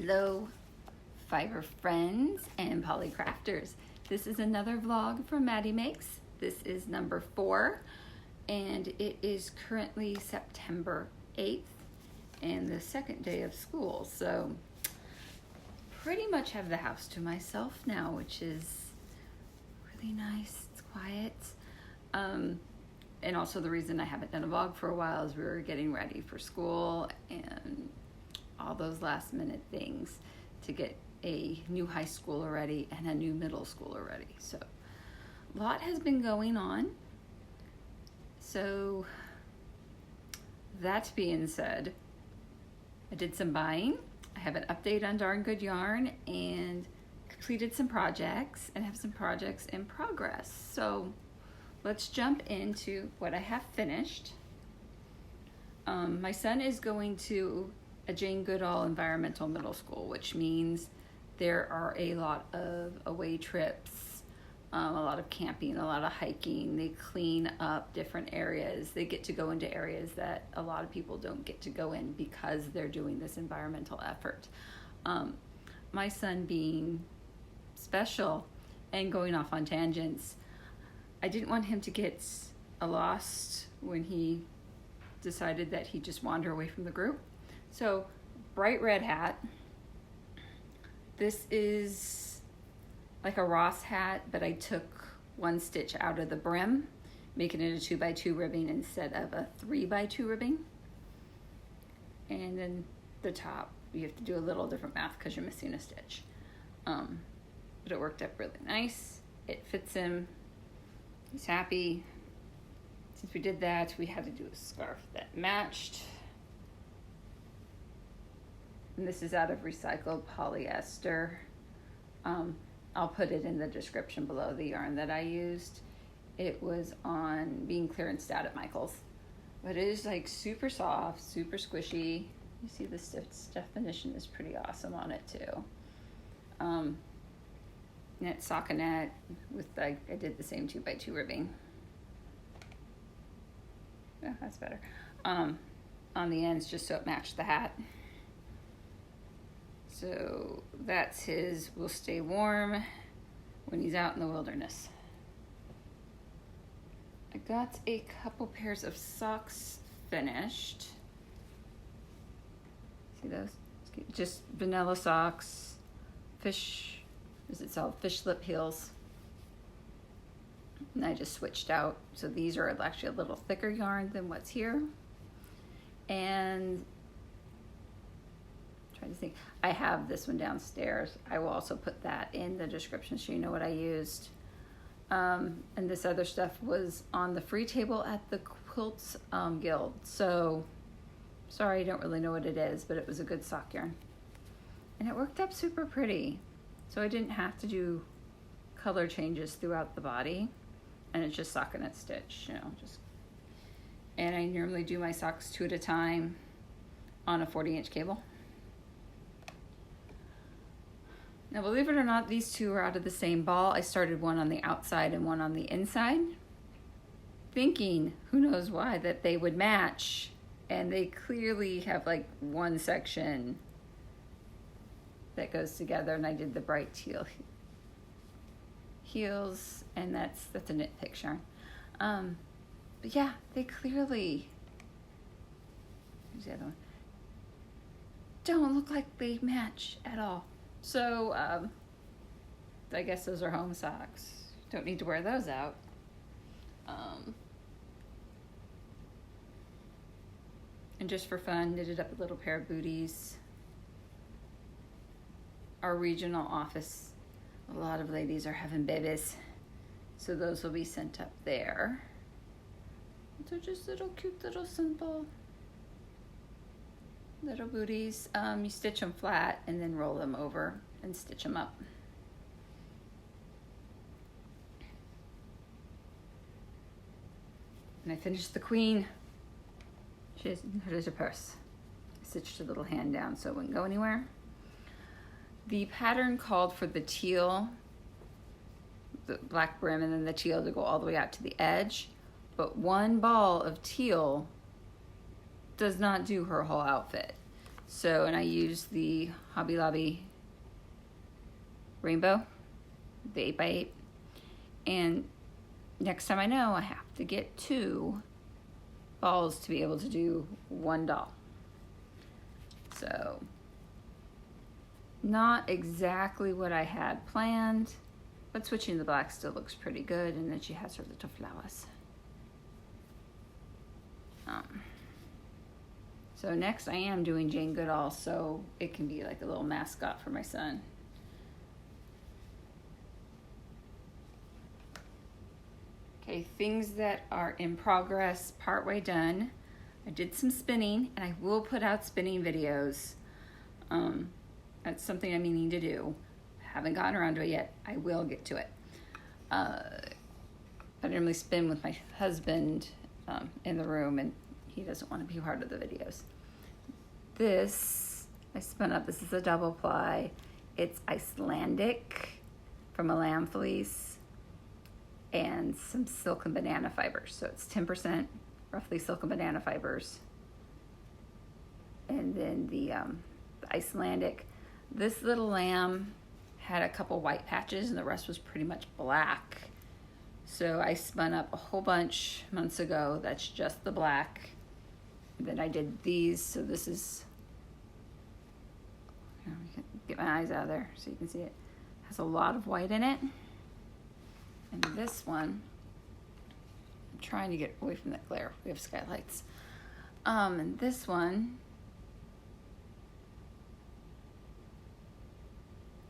Hello, fiber friends and polycrafters. This is another vlog from Matti Makes. This is number 4, and it is currently September 8th and the second day of school. So pretty much have the house to myself now, which is really nice. It's quiet. And also the reason I haven't done a vlog for a while is we were getting ready for school and all those last minute things to get a new high schooler ready and a new middle schooler ready. So a lot has been going on. So that being said, I did some buying. I have an update on Darn Good Yarn and completed some projects and have some projects in progress. So let's jump into what I have finished. My son is going to a Jane Goodall Environmental Middle School, which means there are a lot of away trips, a lot of camping, a lot of hiking. They clean up different areas. They get to go into areas that a lot of people don't get to go in because they're doing this environmental effort. My son being special and going off on tangents, I didn't want him to get lost when he decided that he'd just wander away from the group. So, bright red hat. This is like a Ross hat, but I took one stitch out of the brim, making it a 2x2 ribbing instead of a 3x2 ribbing. And then the top, you have to do a little different math because you're missing a stitch. But it worked out really nice. It fits him. He's happy. Since we did that, we had to do a scarf that matched. And this is out of recycled polyester. I'll put it in the description below, the yarn that I used. It was on being clearanced out at Michael's. But it is like super soft, super squishy. You see the definition is pretty awesome on it too. Net stockinette with I did the same 2x2 ribbing. Yeah, that's better. On the ends just so it matched the hat. So that's his will stay warm when he's out in the wilderness. I got a couple pairs of socks finished. See those? Just vanilla socks, fish lip heels. And I just switched out. So these are actually a little thicker yarn than what's here. And trying to think, I have this one downstairs. I will also put that in the description so you know what I used. And this other stuff was on the free table at the Quilts Guild. So sorry, I don't really know what it is, but it was a good sock yarn. And it worked up super pretty. So I didn't have to do color changes throughout the body. And it's just stockinette stitch, and I normally do my socks 2 at a time on a 40-inch cable. Now, believe it or not, these two are out of the same ball. I started one on the outside and one on the inside, thinking, who knows why, that they would match. And they clearly have like one section that goes together, and I did the bright teal heels, and that's a knit picture. But yeah, they clearly, here's the other one, don't look like they match at all. So I guess those are home socks. Don't need to wear those out. And just for fun, knitted up a little pair of booties. Our regional office, a lot of ladies are having babies, so those will be sent up there. They're just little cute, little simple little booties. You stitch them flat and then roll them over and stitch them up. And I finished the queen. Here's her purse. I stitched a little hand down so it wouldn't go anywhere. The pattern called for the teal, the black brim, and then the teal to go all the way out to the edge. But one ball of teal does not do her whole outfit. So, and I use the Hobby Lobby Rainbow, the 8x8. And next time I know, I have to get 2 balls to be able to do 1 doll. So, not exactly what I had planned, but switching the black still looks pretty good. And then she has her little flowers. So next I am doing Jane Goodall, so it can be like a little mascot for my son. Okay, things that are in progress, partway done. I did some spinning, and I will put out spinning videos. That's something I'm meaning to do. Haven't gotten around to it yet. I will get to it. I normally spin with my husband in the room, and he doesn't want to be part of the videos. This, I spun up. This is a double ply. It's Icelandic from a lamb fleece and some silk and banana fibers. So it's 10% roughly silk and banana fibers. And then the Icelandic. This little lamb had a couple white patches and the rest was pretty much black. So I spun up a whole bunch months ago. That's just the black. And then I did these. So this is, get my eyes out of there so you can see it. Has a lot of white in it. And this one, I'm trying to get away from that glare. We have skylights. And this one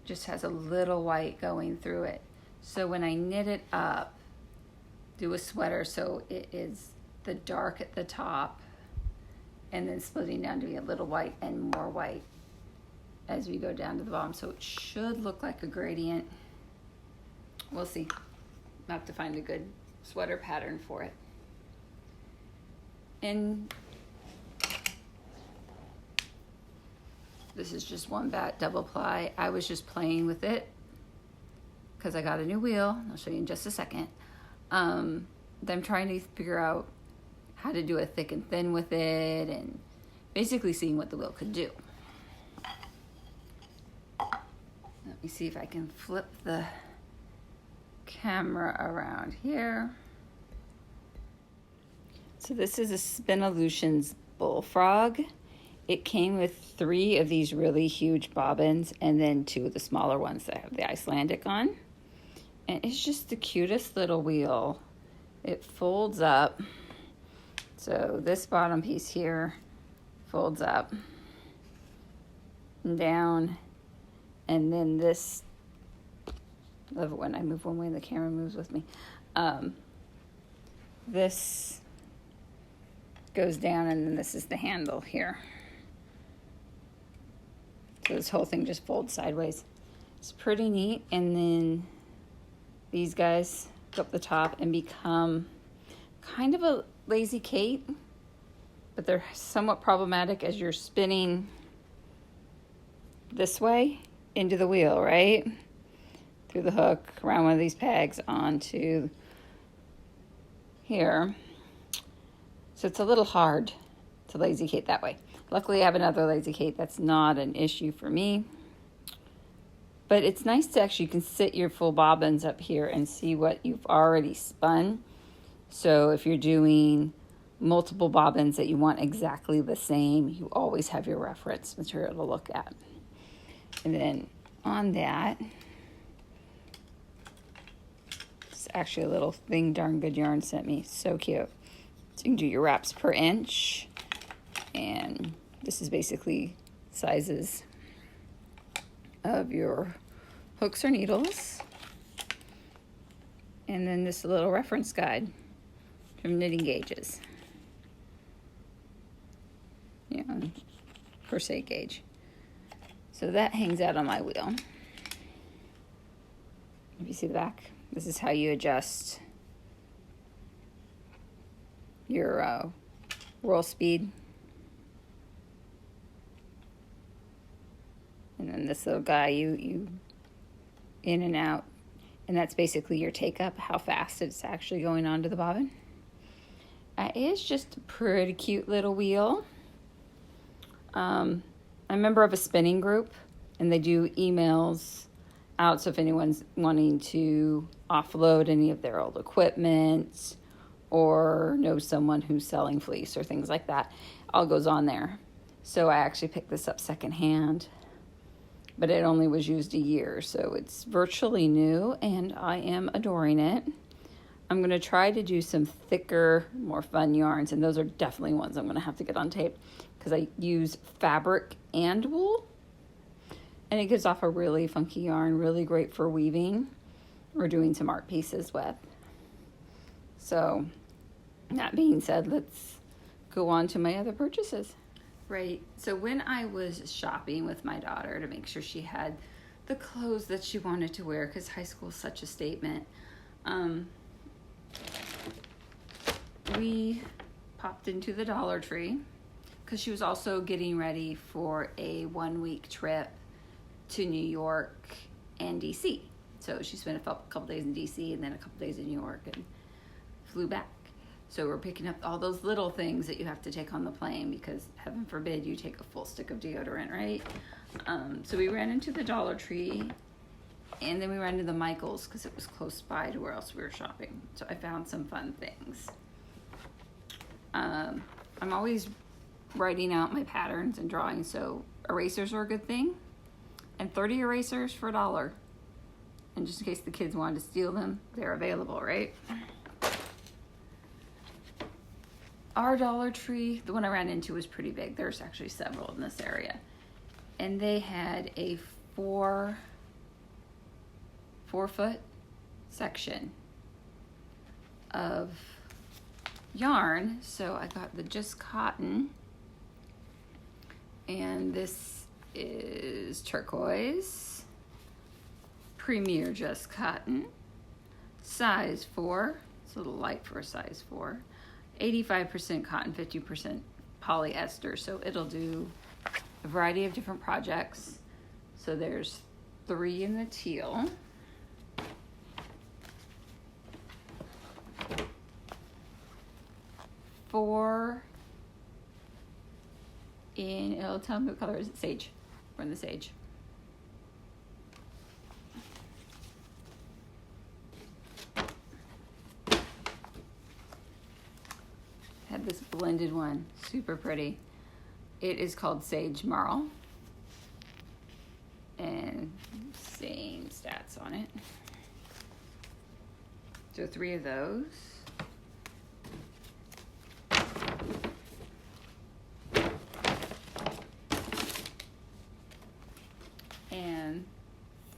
just has a little white going through it. So when I knit it up, do a sweater, so it is the dark at the top and then splitting down to be a little white and more white as we go down to the bottom. So it should look like a gradient. We'll see. I'll have to find a good sweater pattern for it. And this is just one bat double ply. I was just playing with it because I got a new wheel. I'll show you in just a second. I'm trying to figure out how to do a thick and thin with it and basically seeing what the wheel could do. Let me see if I can flip the camera around here. So this is a Spinolutions Bullfrog. It came with 3 of these really huge bobbins and then 2 of the smaller ones that have the Icelandic on. And it's just the cutest little wheel. It folds up. So this bottom piece here folds up and down. And then this, I love it when I move one way and the camera moves with me. This goes down and then this is the handle here. So this whole thing just folds sideways. It's pretty neat. And then these guys go up the top and become kind of a lazy Kate, but they're somewhat problematic as you're spinning this way into the wheel, right? Through the hook, around one of these pegs onto here. So it's a little hard to lazy Kate that way. Luckily, I have another lazy Kate. That's not an issue for me. But it's nice to actually, you can sit your full bobbins up here and see what you've already spun. So if you're doing multiple bobbins that you want exactly the same, you always have your reference material to look at. And then on that, it's actually a little thing Darn Good Yarn sent me. So cute. So you can do your wraps per inch. And this is basically sizes of your hooks or needles. And then this little reference guide from Knitting Gauges. You know, crochet gauge. So that hangs out on my wheel. If you see the back, this is how you adjust your roll speed. And then this little guy, you in and out. And that's basically your take up, how fast it's actually going onto the bobbin. It is just a pretty cute little wheel. I'm a member of a spinning group, and they do emails out. So if anyone's wanting to offload any of their old equipment or know someone who's selling fleece or things like that, all goes on there. So I actually picked this up secondhand, but it only was used a year, so it's virtually new, and I am adoring it. I'm going to try to do some thicker, more fun yarns, and those are definitely ones I'm going to have to get on tape because I use fabric and wool, and it gives off a really funky yarn, really great for weaving or doing some art pieces with. So, that being said, let's go on to my other purchases. Right, so when I was shopping with my daughter to make sure she had the clothes that she wanted to wear, because high school is such a statement, we popped into the Dollar Tree because she was also getting ready for a 1-week trip to New York and DC. So she spent a couple days in DC and then a couple days in New York and flew back. So we're picking up all those little things that you have to take on the plane because heaven forbid you take a full stick of deodorant, right? So we ran into the Dollar Tree, and then we ran to the Michaels because it was close by to where else we were shopping. So I found some fun things. I'm always writing out my patterns and drawing, so erasers are a good thing. And 30 erasers for $1. And just in case the kids wanted to steal them, they're available, right? Our Dollar Tree, the one I ran into, was pretty big. There's actually several in this area. And they had a 4-foot section of yarn. So I got the Just Cotton. And this is turquoise. Premier Just Cotton. Size 4. It's a little light for a size 4. 85% cotton, 50% polyester, so it'll do a variety of different projects. So there's 3 in the teal. Four in, it'll tell me what color is it, sage. We're in the sage. This blended one, super pretty. It is called Sage Marl, and same stats on it. So 3 of those. And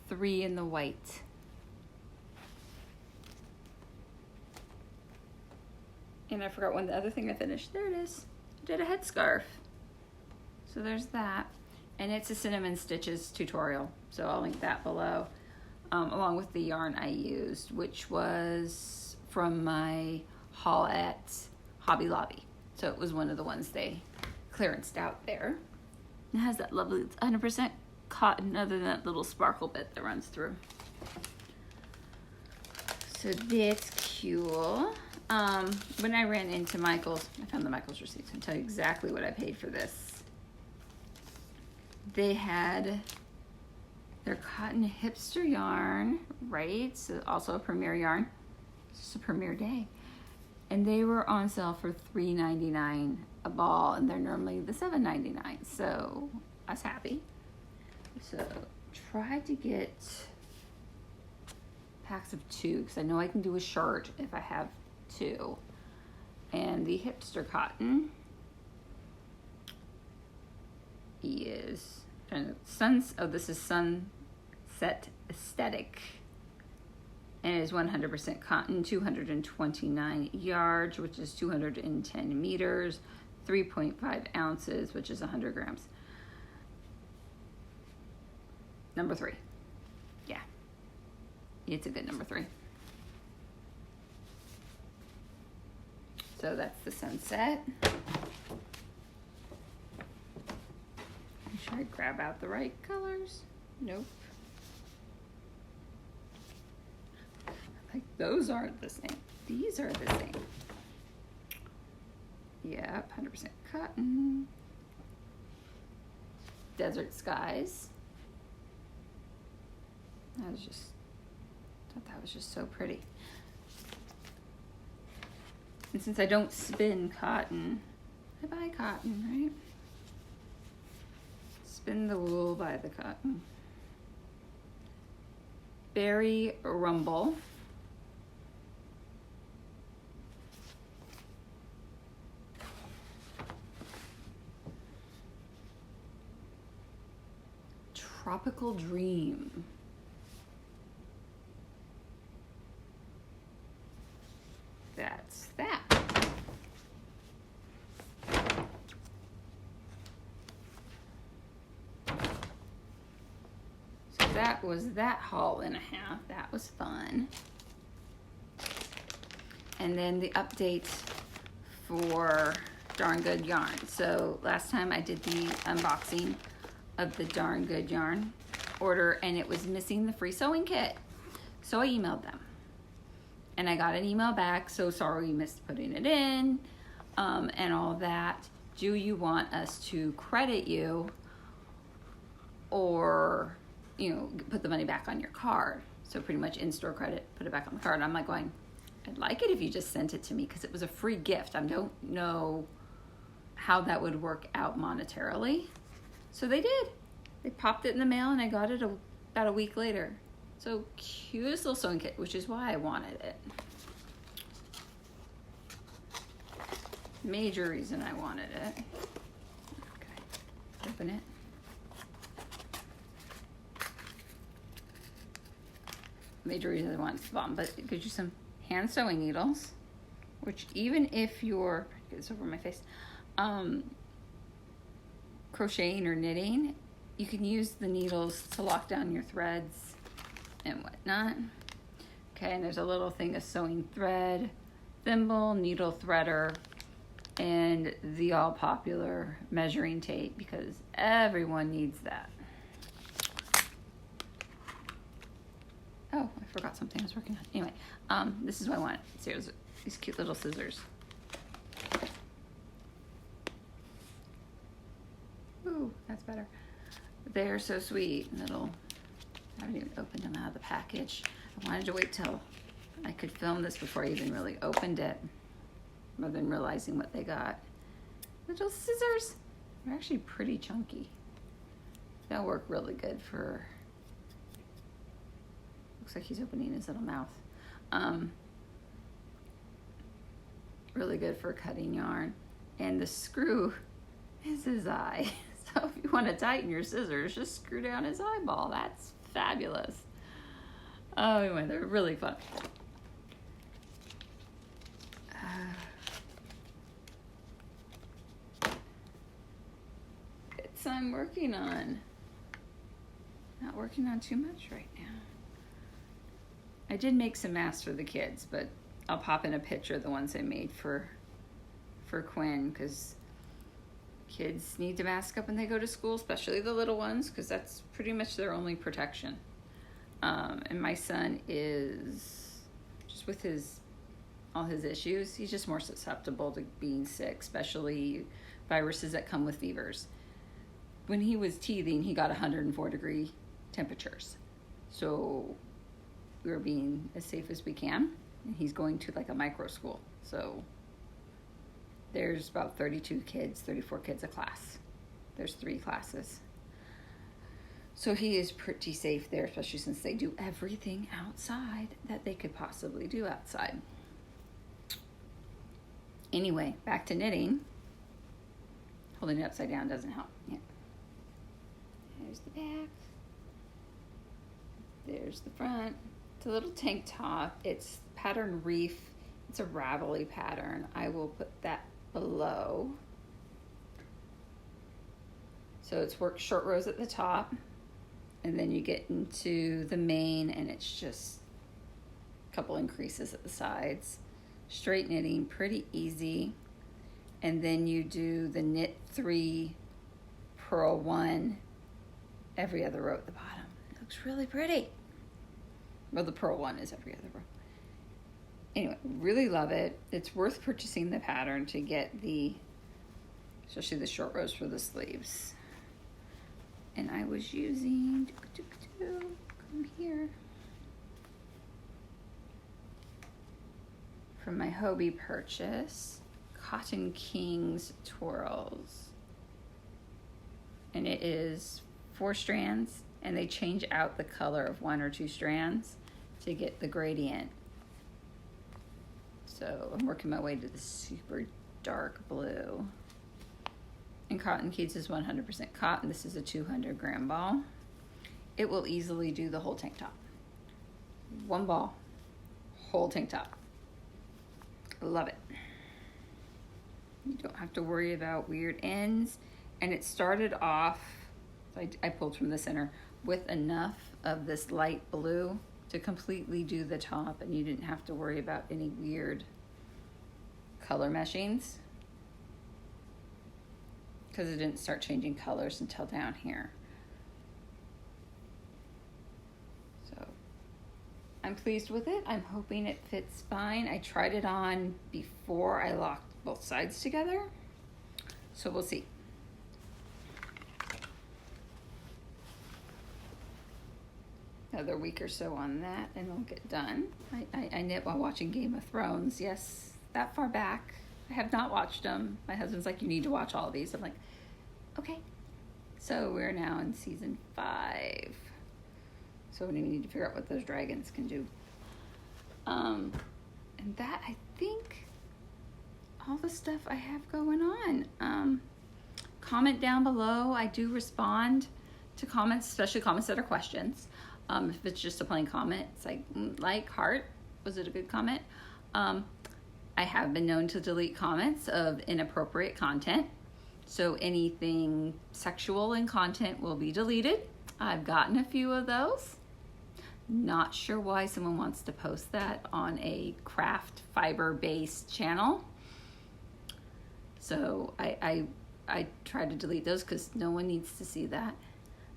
3 in the white. And I forgot one, the other thing I finished. There it is. I did a headscarf. So there's that. And it's a Cinnamon Stitches tutorial. So I'll link that below. Along with the yarn I used, which was from my haul at Hobby Lobby. So it was one of the ones they clearanced out there. It has that lovely 100% cotton, other than that little sparkle bit that runs through. So that's cool. When I ran into Michael's, I found the Michael's receipts. I can tell you exactly what I paid for this. They had their cotton hipster yarn, right? So also a Premier yarn. It's just a Premier day. And they were on sale for $3.99 a ball, and they're normally the $7.99. So I was happy. So tried to get packs of 2 because I know I can do a shirt if I have 2. And the hipster cotton is this is Sunset Aesthetic, and it is 100% cotton, 229 yards, which is 210 meters, 3.5 ounces, which is 100 grams. Number 3. Yeah, it's a good number 3. So that's the Sunset. Should I grab out the right colors? Nope. Like those aren't the same. These are the same. Yep, 100% cotton. desert skies. I thought that was just so pretty. And since I don't spin cotton, I buy cotton, right? Spin the wool, buy the cotton. Berry Rumble. Tropical Dream. That's that. So that was that haul and a half. That was fun. And then the update for Darn Good Yarn. So last time I did the unboxing of the Darn Good Yarn order, and it was missing the free sewing kit. So I emailed them. And I got an email back, so sorry we missed putting it in, and all that. Do you want us to credit you or, you know, put the money back on your card? So pretty much in-store credit, put it back on the card. And I'm like going, I'd like it if you just sent it to me because it was a free gift. I don't know how that would work out monetarily. So they did. They popped it in the mail and I got it about a week later. So cutest little sewing kit, which is why I wanted it. Major reason I wanted it. Okay, open it. Major reason I wanted the bottom, but it gives you some hand sewing needles, which even if you're, get this over my face, crocheting or knitting, you can use the needles to lock down your threads and whatnot. Okay, and there's a little thing of sewing thread, thimble, needle threader, and the all popular measuring tape because everyone needs that. Oh, I forgot something I was working on. Anyway, this is what I want. So here's these cute little scissors. Ooh, that's better. They're so sweet. Little. I haven't even opened them out of the package. I wanted to wait till I could film this before I even really opened it, rather than realizing what they got. Little scissors. They're actually pretty chunky. They'll work really good for, looks like he's opening his little mouth. Really good for cutting yarn. And the screw is his eye. So if you want to tighten your scissors, just screw down his eyeball. That's fabulous. Oh, anyway, they're really fun. It's I'm working on. Not working on too much right now. I did make some masks for the kids, but I'll pop in a picture of the ones I made for Quinn, because kids need to mask up when they go to school, especially the little ones, because that's pretty much their only protection. And my son is, just with all his issues, he's just more susceptible to being sick, especially viruses that come with fevers. When he was teething, he got 104-degree temperatures. So we were being as safe as we can. And he's going to like a micro school. So there's about 32 kids, 34 kids a class. There's 3 classes. So he is pretty safe there, especially since they do everything outside that they could possibly do outside. Anyway, back to knitting. Holding it upside down doesn't help. Yeah. There's the back. There's the front. It's a little tank top. It's pattern Reef. It's a ravelly pattern. I will put that below. So it's worked short rows at the top, and then you get into the main, and it's just a couple increases at the sides. Straight knitting, pretty easy. And then you do the knit 3, purl 1, every other row at the bottom. It looks really pretty. Well, the purl 1 is every other row. Anyway, really love it. It's worth purchasing the pattern to get especially the short rows for the sleeves. And I was using, come here, from my Hobie purchase, Cotton Kings Twirls. And it is 4 strands, and they change out the color of 1 or 2 strands to get the gradient. So I'm working my way to the super dark blue. And Cotton Kings is 100% cotton. This is a 200-gram ball. It will easily do the whole tank top. 1 ball, whole tank top. Love it. You don't have to worry about weird ends. And it started off, I pulled from the center, with enough of this light blue to completely do the top, and you didn't have to worry about any weird color meshings, because it didn't start changing colors until down here. So I'm pleased with it. I'm hoping it fits fine. I tried it on before I locked both sides together, so we'll see. Another week or so on that and we'll get done. I knit while watching Game of Thrones. Yes, that far back. I have not watched them. My husband's like, you need to watch all of these. I'm like, okay. So we're now in season 5. So we need to figure out what those dragons can do. And that, I think, all the stuff I have going on. Comment down below. I do respond to comments, especially comments that are questions. If it's just a plain comment, it's like heart, was it a good comment? I have been known to delete comments of inappropriate content. So anything sexual in content will be deleted. I've gotten a few of those. Not sure why someone wants to post that on a craft fiber-based channel. So I try to delete those because no one needs to see that.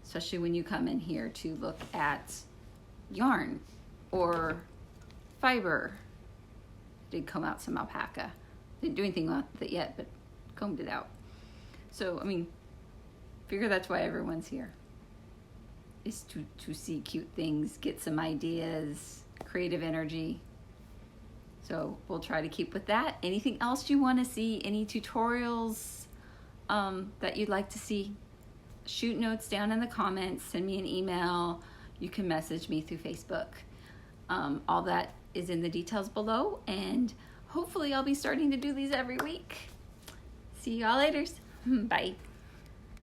Especially when you come in here to look at yarn or fiber. Did comb out some alpaca. Didn't do anything with it yet, but combed it out. So, I mean, figure that's why everyone's here. Is to see cute things, get some ideas, creative energy. So we'll try to keep with that. Anything else you want to see? Any tutorials that you'd like to see? Shoot notes down in the comments, send me an email, you can message me through Facebook. All that is in the details below, and hopefully I'll be starting to do these every week. See y'all later. Bye.